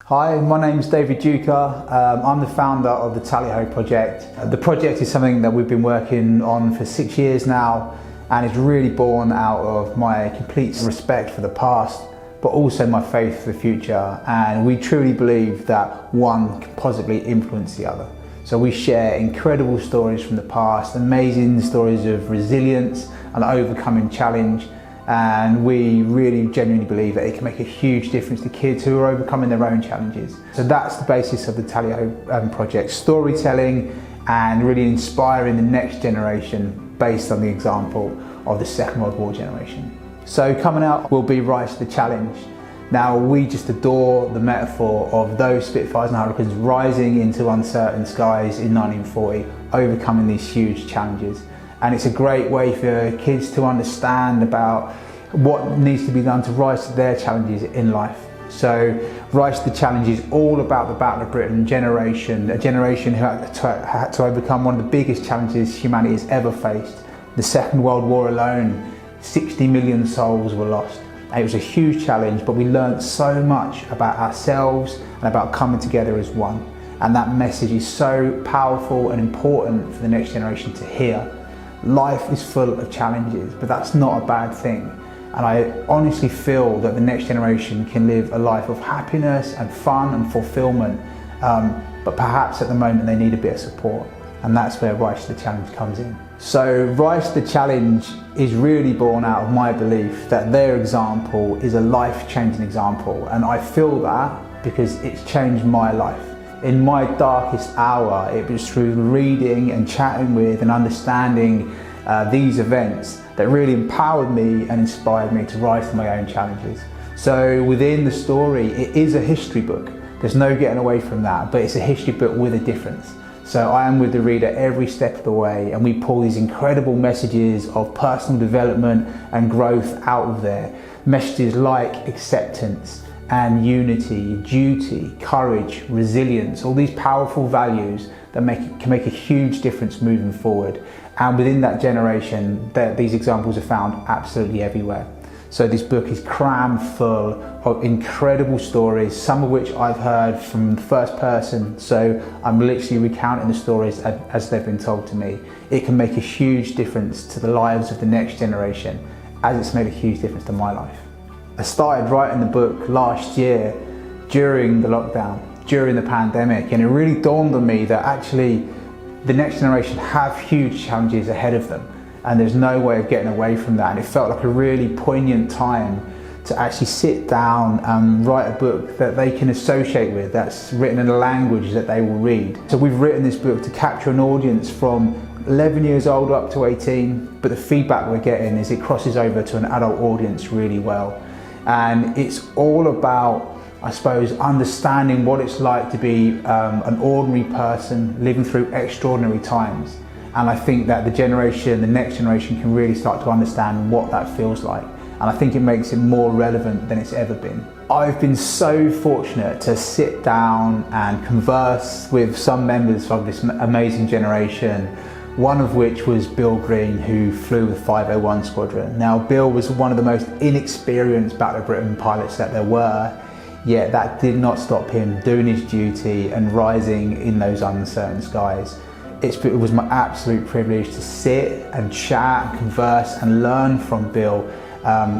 Hi, my name is David Duker. I'm the founder of the Tally Ho project. The project is something that we've been working on for 6 years now, and it's really born out of my complete respect for the past, but also my faith for the future. And we truly believe that one can positively influence the other. So we share incredible stories from the past, amazing stories of resilience and overcoming challenge. And we really genuinely believe that it can make a huge difference to kids who are overcoming their own challenges. So that's the basis of the Tally Ho project, storytelling and really inspiring the next generation based on the example of the Second World War generation. So coming out will be Rise to the Challenge. Now we just adore the metaphor of those Spitfires and Hurricanes rising into uncertain skies in 1940, overcoming these huge challenges. And it's a great way for kids to understand about what needs to be done to rise to their challenges in life. So Rise to the Challenge is all about the Battle of Britain generation, a generation who had to overcome one of the biggest challenges humanity has ever faced. The Second World War alone, 60 million souls were lost. And it was a huge challenge, but we learned so much about ourselves and about coming together as one. And that message is so powerful and important for the next generation to hear. Life is full of challenges, but that's not a bad thing. And I honestly feel that the next generation can live a life of happiness and fun and fulfillment, but perhaps at the moment they need a bit of support. And that's where Rise to the Challenge comes in. So Rise to the Challenge is really born out of my belief that their example is a life-changing example. And I feel that because it's changed my life. In my darkest hour, it was through reading and chatting with and understanding these events that really empowered me and inspired me to rise to my own challenges. So within the story, it is a history book. There's no getting away from that, but it's a history book with a difference. So I am with the reader every step of the way, and we pull these incredible messages of personal development and growth out of there. Messages like acceptance and unity, duty, courage, resilience, all these powerful values that can make a huge difference moving forward. And within that generation, these examples are found absolutely everywhere. So this book is crammed full of incredible stories, some of which I've heard from the first person. So I'm literally recounting the stories as they've been told to me. It can make a huge difference to the lives of the next generation, as it's made a huge difference to my life. I started writing the book last year during the lockdown, during the pandemic, and it really dawned on me that actually the next generation have huge challenges ahead of them, and there's no way of getting away from that. And it felt like a really poignant time to actually sit down and write a book that they can associate with, that's written in a language that they will read. So we've written this book to capture an audience from 11 years old up to 18, but the feedback we're getting is it crosses over to an adult audience really well. And it's all about, I suppose, understanding what it's like to be an ordinary person living through extraordinary times. And I think that the next generation can really start to understand what that feels like. And I think it makes it more relevant than it's ever been. I've been so fortunate to sit down and converse with some members of this amazing generation, one of which was Bill Green, who flew with 501 Squadron. Now, Bill was one of the most inexperienced Battle of Britain pilots that there were, yet that did not stop him doing his duty and rising in those uncertain skies. It was my absolute privilege to sit and chat and converse and learn from Bill.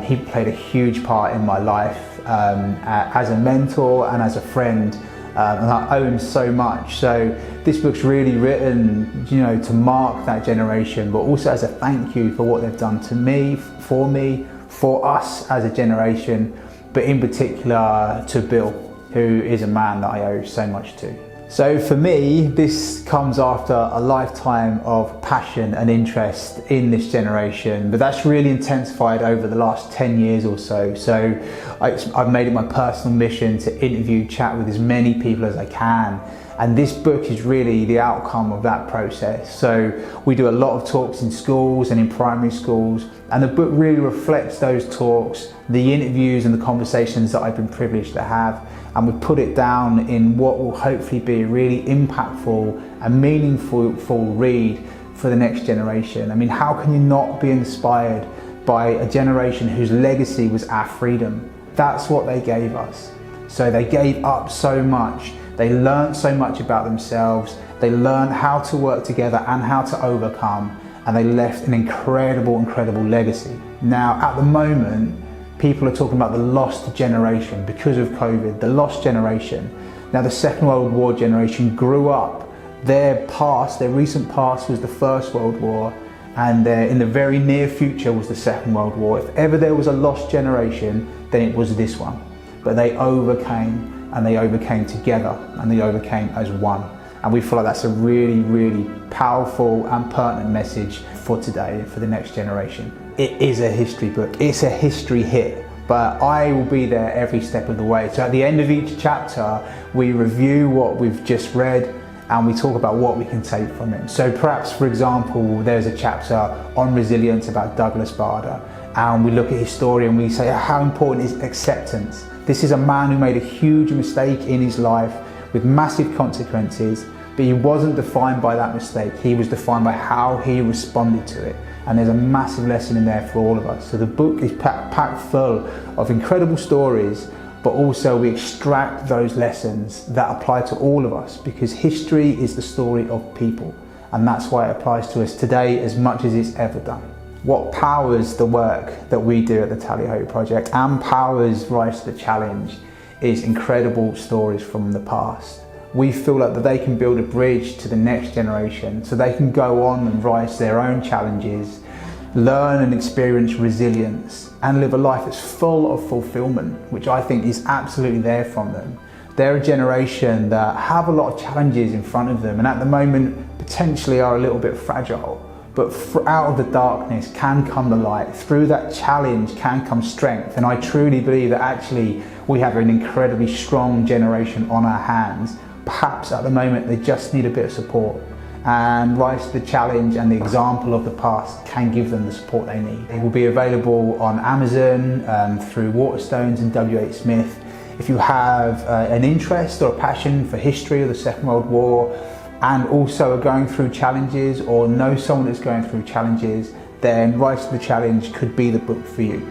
He played a huge part in my life as a mentor and as a friend. And I owe him so much. So this book's really written, to mark that generation, but also as a thank you for what they've done to me, for us as a generation, but in particular to Bill, who is a man that I owe so much to. So for me, this comes after a lifetime of passion and interest in this generation, but that's really intensified over the last 10 years or so. So I've made it my personal mission to interview, chat with as many people as I can. And this book is really the outcome of that process. So we do a lot of talks in schools and in primary schools, and the book really reflects those talks, the interviews and the conversations that I've been privileged to have. And we put it down in what will hopefully be a really impactful and meaningful read for the next generation. I mean, how can you not be inspired by a generation whose legacy was our freedom? That's what they gave us. So they gave up so much, they learned so much about themselves, they learned how to work together and how to overcome, and they left an incredible legacy. Now, at the moment, people are talking about the lost generation because of COVID, the lost generation. Now, the Second World War generation grew up. Their past, their recent past was the First World War, and in the very near future was the Second World War. If ever there was a lost generation, then it was this one. But they overcame, and they overcame together, and they overcame as one. And we feel like that's a really powerful and pertinent message for today, for the next generation. It is a history book, it's a history hit, but I will be there every step of the way. So at the end of each chapter, we review what we've just read, and we talk about what we can take from it. So perhaps, for example, there's a chapter on resilience about Douglas Bader, and we look at his story and we say, how important is acceptance? This is a man who made a huge mistake in his life with massive consequences, but he wasn't defined by that mistake. He was defined by how he responded to it. And there's a massive lesson in there for all of us. So the book is packed full of incredible stories, but also we extract those lessons that apply to all of us, because history is the story of people, and that's why it applies to us today as much as it's ever done. What powers the work that we do at the Tally Ho Project and powers Rise to the Challenge is incredible stories from the past. We feel like that they can build a bridge to the next generation, so they can go on and rise to their own challenges, learn and experience resilience, and live a life that's full of fulfillment, which I think is absolutely there from them. They're a generation that have a lot of challenges in front of them, and at the moment potentially are a little bit fragile. But out of the darkness can come the light. Through that challenge can come strength. And I truly believe that actually we have an incredibly strong generation on our hands. Perhaps at the moment they just need a bit of support. And Rise to the Challenge and the example of the past can give them the support they need. It will be available on Amazon, through Waterstones and WH Smith. If you have an interest or a passion for history of the Second World War, and also are going through challenges or know someone that's going through challenges, then Rise to the Challenge could be the book for you.